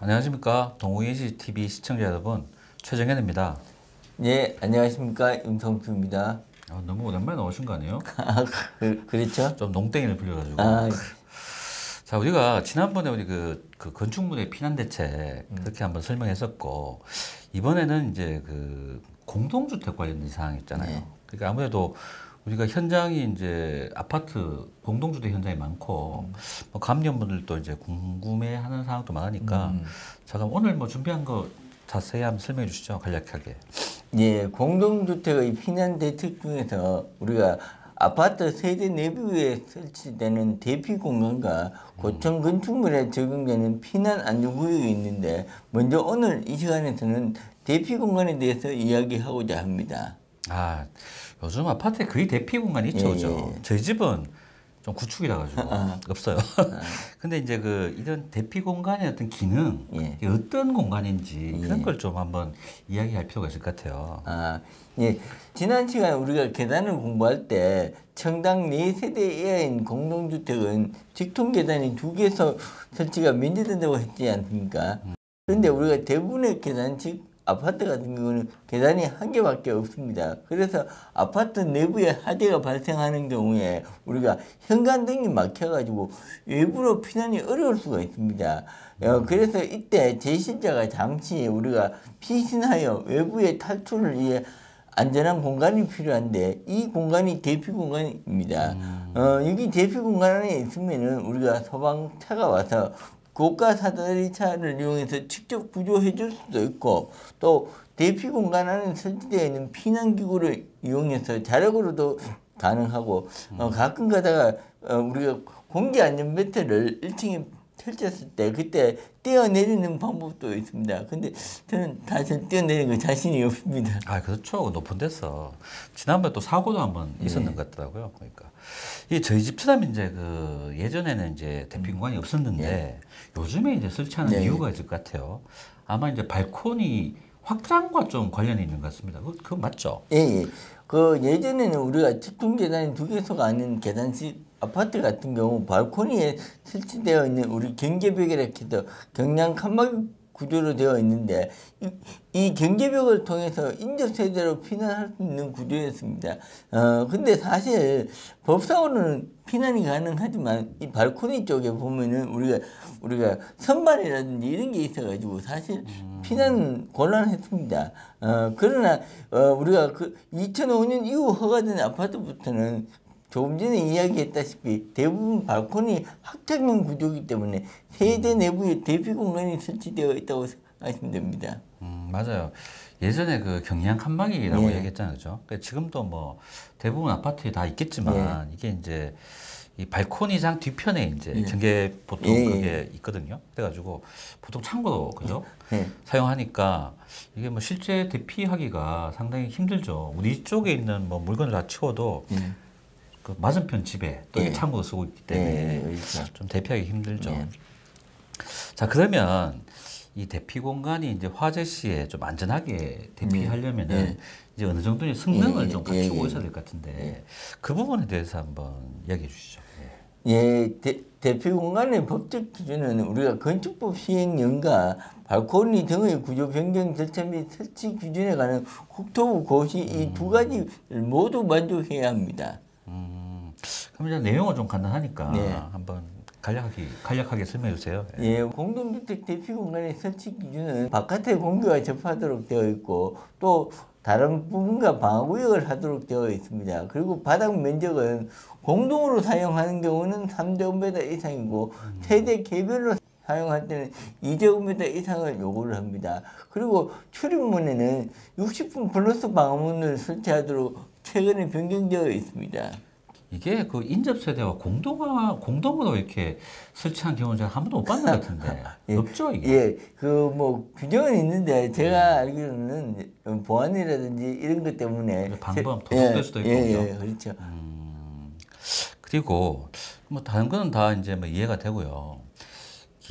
안녕하십니까. 동우예시TV 시청자 여러분, 최정현입니다. 네, 안녕하십니까. 임성수입니다. 너무 오랜만에 나오신 거 아니에요? 그렇죠? 좀 농땡이를 빌려가지고. 아, 자, 우리가 지난번에 우리 그 건축물의 피난 대책 그렇게 한번 설명했었고, 이번에는 이제 그 공동주택 관련된 사항 있잖아요. 네. 그러니까 아무래도 우리가 현장이 이제 아파트 공동주택 현장이 많고, 뭐 감염분들도 이제 궁금해하는 사항도 많으니까, 자, 그럼 오늘 뭐 준비한 거 자세히 한번 설명해 주시죠. 간략하게. 예, 공동주택의 피난 대책 중에서 우리가 아파트 세대 내부에 설치되는 대피 공간과 고층 건축물에 적용되는 피난 안전구역이 있는데, 먼저 오늘 이 시간에서는 대피 공간에 대해서 이야기하고자 합니다. 아, 요즘 아파트에 거의 대피 공간이 있죠, 예, 그죠? 예. 저희 집은 좀 구축이라 가지고 없어요. 근데 이제 그 이런 대피 공간의 어떤 기능, 예. 이게 어떤 공간인지 그런 예. 걸 좀 한번 이야기할 필요가 있을 것 같아요. 아, 예. 지난 시간 우리가 계단을 공부할 때 청당 4세대 이하인 공동주택은 직통 계단이 2개에서 설치가 면제된다고 했지 않습니까? 그런데 우리가 대부분의 계단식 아파트 같은 경우는 계단이 1개밖에 없습니다. 그래서 아파트 내부에 화재가 발생하는 경우에 우리가 현관등이 막혀가지고 외부로 피난이 어려울 수가 있습니다. 그래서 이때 제실자가 잠시 우리가 피신하여 외부에 탈출을 위해 안전한 공간이 필요한데, 이 공간이 대피 공간입니다. 여기 대피 공간 안에 있으면은 우리가 소방차가 와서 고가 사다리 차를 이용해서 직접 구조해 줄 수도 있고, 또 대피 공간 안에 설치되어 있는 피난기구를 이용해서 자력으로도 가능하고, 가끔 가다가 우리가 공기 안전 벨트를 1층에 펼쳤을 때 그때 뛰어내리는 방법도 있습니다. 근데 저는 사실 뛰어내리는 거 자신이 없습니다. 아, 그렇죠. 높은 데서. 지난번에 또 사고도 한번 있었는 것 같더라고요. 그러니까. 이 저희 집처럼 이제 그 예전에는 이제 대피 공간이 없었는데 요즘에 이제 설치하는 이유가 있을 것 같아요. 아마 이제 발코니 확장과 좀 관련이 있는 것 같습니다. 그거 맞죠? 예, 예. 그 예전에는 우리가 직통 계단이 2개서가 아닌 계단식 아파트 같은 경우 발코니에 설치되어 있는 우리 경계벽이라 해서 경량 칸막 구조로 되어 있는데, 이 경계벽을 통해서 인접 세대로 피난할 수 있는 구조였습니다. 근데 사실 법상으로는 피난이 가능하지만 이 발코니 쪽에 보면은 우리가 선반이라든지 이런 게 있어가지고 사실 피난은 곤란했습니다. 그러나 우리가 그 2005년 이후 허가된 아파트부터는 조금 전에 이야기했다시피 대부분 발코니 확장형 구조이기 때문에 세대 내부에 대피 공간이 설치되어 있다고 생각하시면 됩니다. 맞아요. 예전에 그 경량 칸막이라고 예. 얘기했잖아요. 그죠? 그러니까 지금도 뭐 대부분 아파트에 다 있겠지만 이게 이제 이 발코니장 뒤편에 이제 경계 보통 그게 있거든요. 그래가지고 보통 창고로 그죠? 사용하니까 이게 뭐 실제 대피하기가 상당히 힘들죠. 우리 쪽에 있는 뭐 물건을 다 치워도 그 맞은편 집에 또 이게 창고로 쓰고 있기 때문에 그렇죠. 좀 대피하기 힘들죠. 자, 그러면 이 대피 공간이 이제 화재 시에 좀 안전하게 대피하려면은 이제 어느 정도의 성능을 좀 갖추고 있어야 될 것 같은데 그 부분에 대해서 한번 이야기해 주시죠. 대피 공간의 법적 기준은 우리가 건축법 시행령과 발코니 등의 구조 변경 절차 및 설치 기준에 관한 국토부 고시 이 2가지를 모두 만족해야 합니다. 그럼 이제 내용은 좀 간단하니까 한번 간략하게 설명해 주세요. 공동주택 대피 공간의 설치 기준은 바깥의 공기와 접하도록 되어 있고, 또 다른 부분과 방화구역을 하도록 되어 있습니다. 그리고 바닥 면적은 공동으로 사용하는 경우는 3제곱미터 이상이고 세대 개별로 사용할 때는 2제곱미터 이상을 요구를 합니다. 그리고 출입문에는 60분 플러스 방화문을 설치하도록 최근에 변경되어 있습니다. 이게 그 인접 세대와 공동으로 이렇게 설치한 경우는 제가 한 번도 못 봤는 것 같은데 없죠 이게? 그 뭐 규정은 있는데 제가 알기로는 보안이라든지 이런 것 때문에 방법 도둑될 수도 있고 그렇죠. 그리고 뭐 다른 거는 다 이제 뭐 이해가 되고요.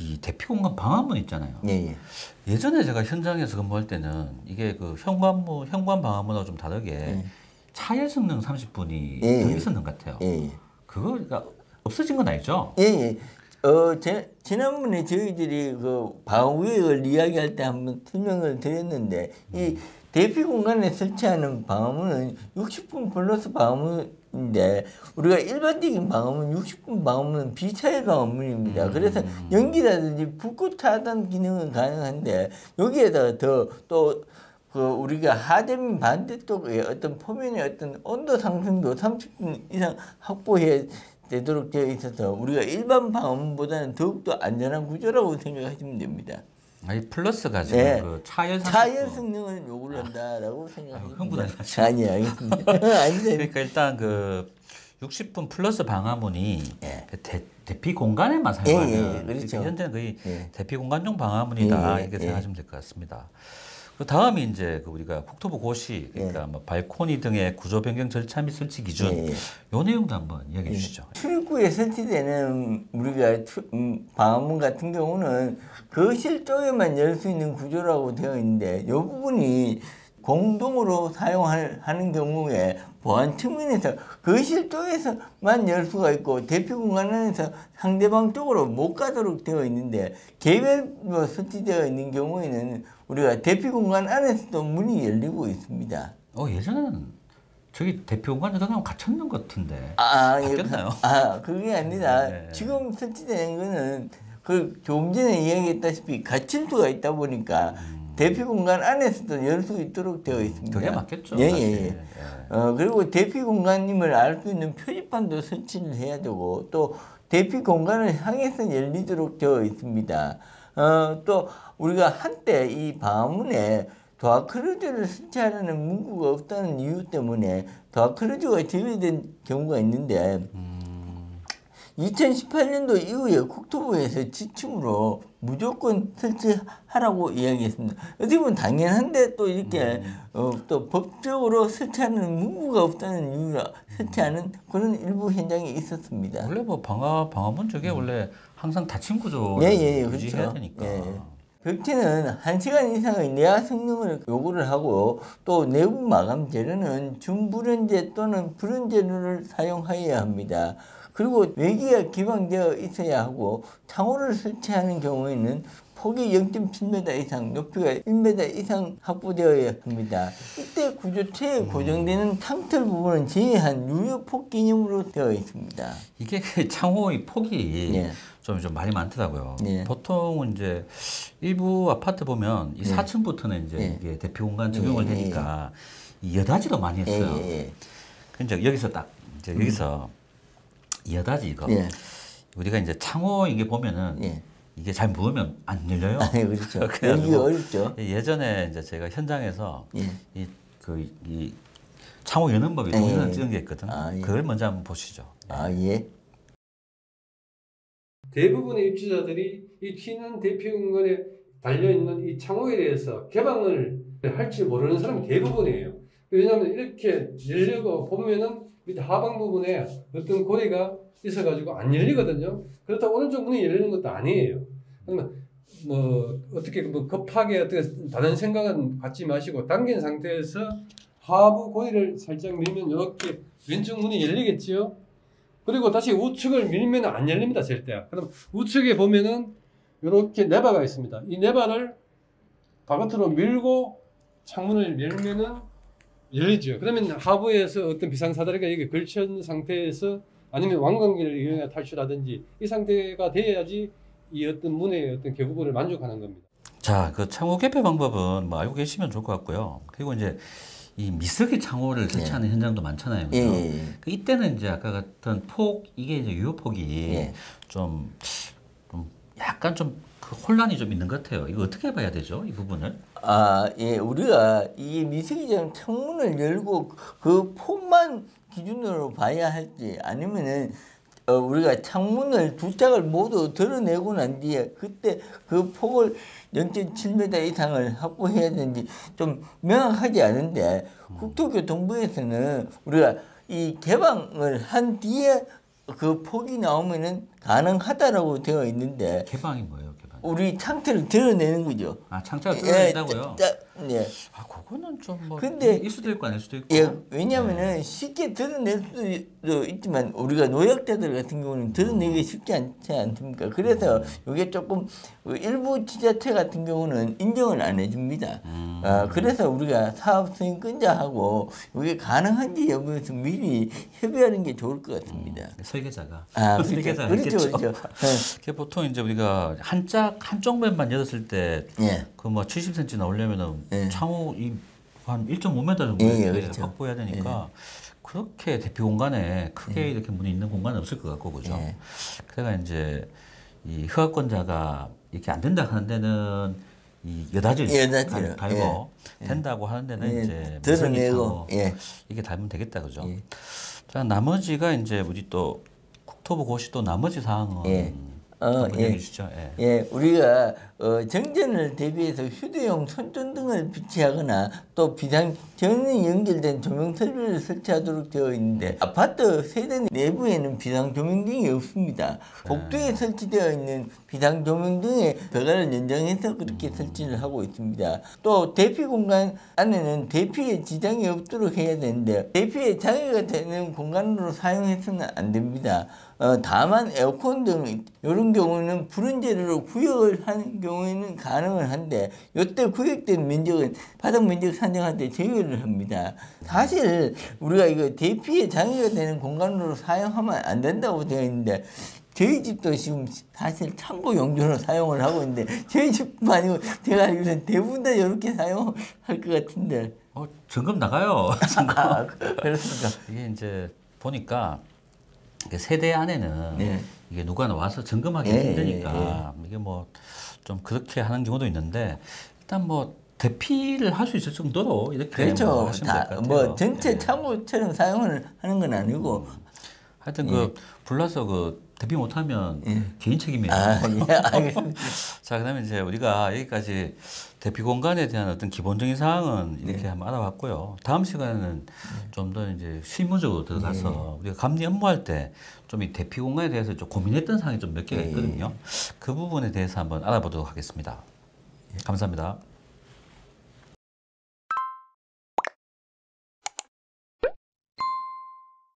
이 대피 공간 방화문 있잖아요. 예전에 제가 현장에서 근무할 때는 이게 그 현관 방화문하고 좀 다르게 차열 성능 30분이 더 있었는 것 같아요. 그거가 없어진 건 아니죠? 지난번에 저희들이 그 방어구역을 이야기할 때 한번 설명을 드렸는데 이 대피 공간에 설치하는 방어문은 60분 플러스 방어문인데 우리가 일반적인 방어문 60분 방어문은 비차일 방어문입니다. 그래서 연기라든지 불꽃 차단 기능은 가능한데 여기에다가 또 그 우리가 하대면 반대쪽에 어떤 표면의 어떤 온도 상승도 30분 이상 확보해야 되도록 되어 있어서 우리가 일반 방어문보다는 더욱더 안전한 구조라고 생각하시면 됩니다. 아니 플러스가 지금 네. 그 차열 성능을 요구를 한다라고 생각합니다. 흥분하시죠. 아니 알겠습니다. 아니, 그러니까 일단 그 60분 플러스 방화문이 그 대피 공간에만 사용하면 그렇죠. 그러니까 현재는 거의 대피 공간용 방화문이다 이렇게 생각하시면 될 것 같습니다. 그 다음이 이제 그 우리가 국토부 고시 그러니까 뭐 발코니 등의 구조 변경 절차 및 설치 기준 요 내용도 한번 이야기해 주시죠. 출입구에 설치되는 우리가 방화문 같은 경우는 거실 쪽에만 열 수 있는 구조라고 되어 있는데 이 부분이 공동으로 사용하는 경우에 보안 측면에서 거실 쪽에서만 열 수가 있고 대피 공간 안에서 상대방 쪽으로 못 가도록 되어 있는데 개별로 설치되어 있는 경우에는 우리가 대피 공간 안에서도 문이 열리고 있습니다. 예전에는 저기 대피 공간 들어가면 갇혔는 것 같은데 바뀌었나요? 그게 아니라 네. 지금 설치되는 거는 그 조금 전에 이야기했다시피 갇힐 수가 있다 보니까 대피 공간 안에서도 열 수 있도록 되어 있습니다. 그게 맞겠죠. 그리고 대피 공간임을 알 수 있는 표지판도 설치를 해야 되고 또 대피 공간을 향해서 열리도록 되어 있습니다. 또 우리가 한때 이 방화문에 도어클로즈를 설치하라는 문구가 없다는 이유 때문에 도어클로즈가 제외된 경우가 있는데 2018년도 이후에 국토부에서 지침으로 무조건 설치하라고 이야기했습니다. 어떻게 보면 당연한데 또 이렇게 또 법적으로 설치하는 문구가 없다는 이유로 설치하는 그런 일부 현장이 있었습니다. 원래 뭐 방화문 쪽에 원래 항상 닫힌 구조 유지해야 그렇죠. 되니까. 벽체는 1시간 이상의 내화 성능을 요구를 하고 또 내부 마감 재료는 준불연제 또는 불연제를 사용하여야 합니다. 그리고 외기가 기방되어 있어야 하고 창호를 설치하는 경우에는 폭이 0.7m 이상, 높이가 1m 이상 확보되어야 합니다. 이때 구조체에 고정되는 탕털 부분은 제외한 유효폭 개념으로 되어 있습니다. 이게 창호의 폭이 좀 많이 많더라고요. 보통은 이제 일부 아파트 보면 이 4층부터는 이제 이게 대피 공간 적용을 하니까 이 여닫이로 많이 했어요. 근데 여기서 여기서 여닫이 이거 우리가 이제 창호 이게 보면은 이게 잘 묻으면 안 열려요. 그렇죠. 열기가 어렵죠. 예전에 이제 제가 현장에서 이 창호 여는 법이 동영상 찍은 게 있거든. 그걸 먼저 한번 보시죠. 대부분의 입주자들이 이 튀는 대피 공간에 달려있는 이 창호에 대해서 개방을 할지 모르는 사람이 대부분이에요. 왜냐하면 이렇게 열려고 보면은 밑에 하방 부분에 어떤 고리가 있어가지고 안 열리거든요. 그렇다고 오른쪽 문이 열리는 것도 아니에요. 그러면 뭐 어떻게 뭐 급하게 어떻게 다른 생각은 갖지 마시고 당긴 상태에서 하부 고리를 살짝 밀면 이렇게 왼쪽 문이 열리겠지요. 그리고 다시 우측을 밀면 안 열립니다, 절대. 그럼 우측에 보면은 이렇게 레바가 있습니다. 이 레바를 바깥으로 밀고 창문을 열면은 열리죠. 그러면 하부에서 어떤 비상사다리가 여기 걸친 상태에서 아니면 왕관계를 이용해 탈출하든지 이 상태가 돼야지 이 어떤 문의 어떤 개부분을 만족하는 겁니다. 자, 그 창호 개폐 방법은 뭐 알고 계시면 좋을 것 같고요. 그리고 이제 이 미스기 창호를 설치하는 현장도 많잖아요. 그 이때는 이제 아까 같은 폭 이게 이제 유효폭이 좀 약간 그 혼란이 좀 있는 것 같아요. 이거 어떻게 봐야 되죠? 이 부분을? 우리가 이 미세기장 창문을 열고 그 폭만 기준으로 봐야 할지 아니면은 우리가 창문을 두 짝을 모두 드러내고 난 뒤에 그때 그 폭을 0.7m 이상을 확보해야 되는지 좀 명확하지 않은데 국토교통부에서는 우리가 이 개방을 한 뒤에 그 폭이 나오면은 가능하다라고 되어 있는데 개방이 뭐예요? 개방? 우리 창틀을 드러내는 거죠. 창틀을 드러낸다고요? 예. 아, 그거는 좀 뭐 근데 있을 수도 있고 아닐 수도 있고. 예, 왜냐면은 쉽게 드러낼 수도 있지만 우리가 노약자들 같은 경우는 드러내기 쉽지 않지 않습니까? 그래서 이게 조금 일부 지자체 같은 경우는 인정을 안 해줍니다. 그래서 우리가 사업 승인권자하고 이게 가능한지 여부에서 미리 협의하는 게 좋을 것 같습니다. 설계자가. 설계자. 설계자가 그렇죠, 있겠죠. 그렇죠. 그게 보통 이제 우리가 한쪽 면만 열었을 때 예. 그 뭐 70cm 나오려면은 예. 창호 한 1.5m 정도 예, 그렇죠. 확보해야 되니까 그렇게 대피 공간에 크게 이렇게 문이 있는 공간은 없을 것 같고 그죠. 예. 그래가 이제 이 허가권자가 이렇게 안 된다 하는 데는 이 여닫이를 달고 된다고 하는 데는 이제 드러내고 이게 달면 되겠다 그죠. 예. 자 나머지가 이제 우리 또 국토부고시 또 나머지 사항은 한번 얘기해 주시죠. 예, 우리가 정전을 대비해서 휴대용 손전 등을 비치하거나 또 비상전원이 연결된 조명 설비를 설치하도록 되어 있는데 아파트 세대 내부에는 비상 조명 등이 없습니다. 복도에 설치되어 있는 비상 조명 등의 벽화를 연장해서 그렇게 설치를 하고 있습니다. 또 대피 공간 안에는 대피에 지장이 없도록 해야 되는데 대피에 장애가 되는 공간으로 사용해서는 안 됩니다. 다만 에어컨 등 이런 경우는 푸른 재료로 구역을 하는 경우에는 가능은 한데 이때 구역된 면적은 바닥 면적 산정할 때 제외를 합니다. 사실 우리가 이거 대피에 장애가 되는 공간으로 사용하면 안 된다고 되어 있는데 저희 집도 지금 사실 창고 용도로 사용을 하고 있는데 저희 집뿐만 아니고 제가 알기로는 대부분 다 이렇게 사용할 것 같은데. 점검 나가요. 그렇습니까? 이게 이제 보니까 세대 안에는 이게 누가 나와서 점검하기 힘드니까 이게 뭐 좀 그렇게 하는 경우도 있는데 일단 뭐 대피를 할 수 있을 정도로 이렇게 그렇죠. 뭐 하시면 될 것 같아요. 뭐 전체 창고처럼 사용을 하는 건 아니고 하여튼 그 불나서 그 대피 못하면 개인 책임이에요. 알겠습니다. 자, 그다음에 이제 우리가 여기까지 대피 공간에 대한 어떤 기본적인 사항은 이렇게 한번 알아봤고요. 다음 시간에는 좀 더 이제 실무적으로 들어가서 우리가 감리 업무할 때 좀 이 대피 공간에 대해서 좀 고민했던 사항이 좀 몇 개가 있거든요. 그 부분에 대해서 한번 알아보도록 하겠습니다. 감사합니다.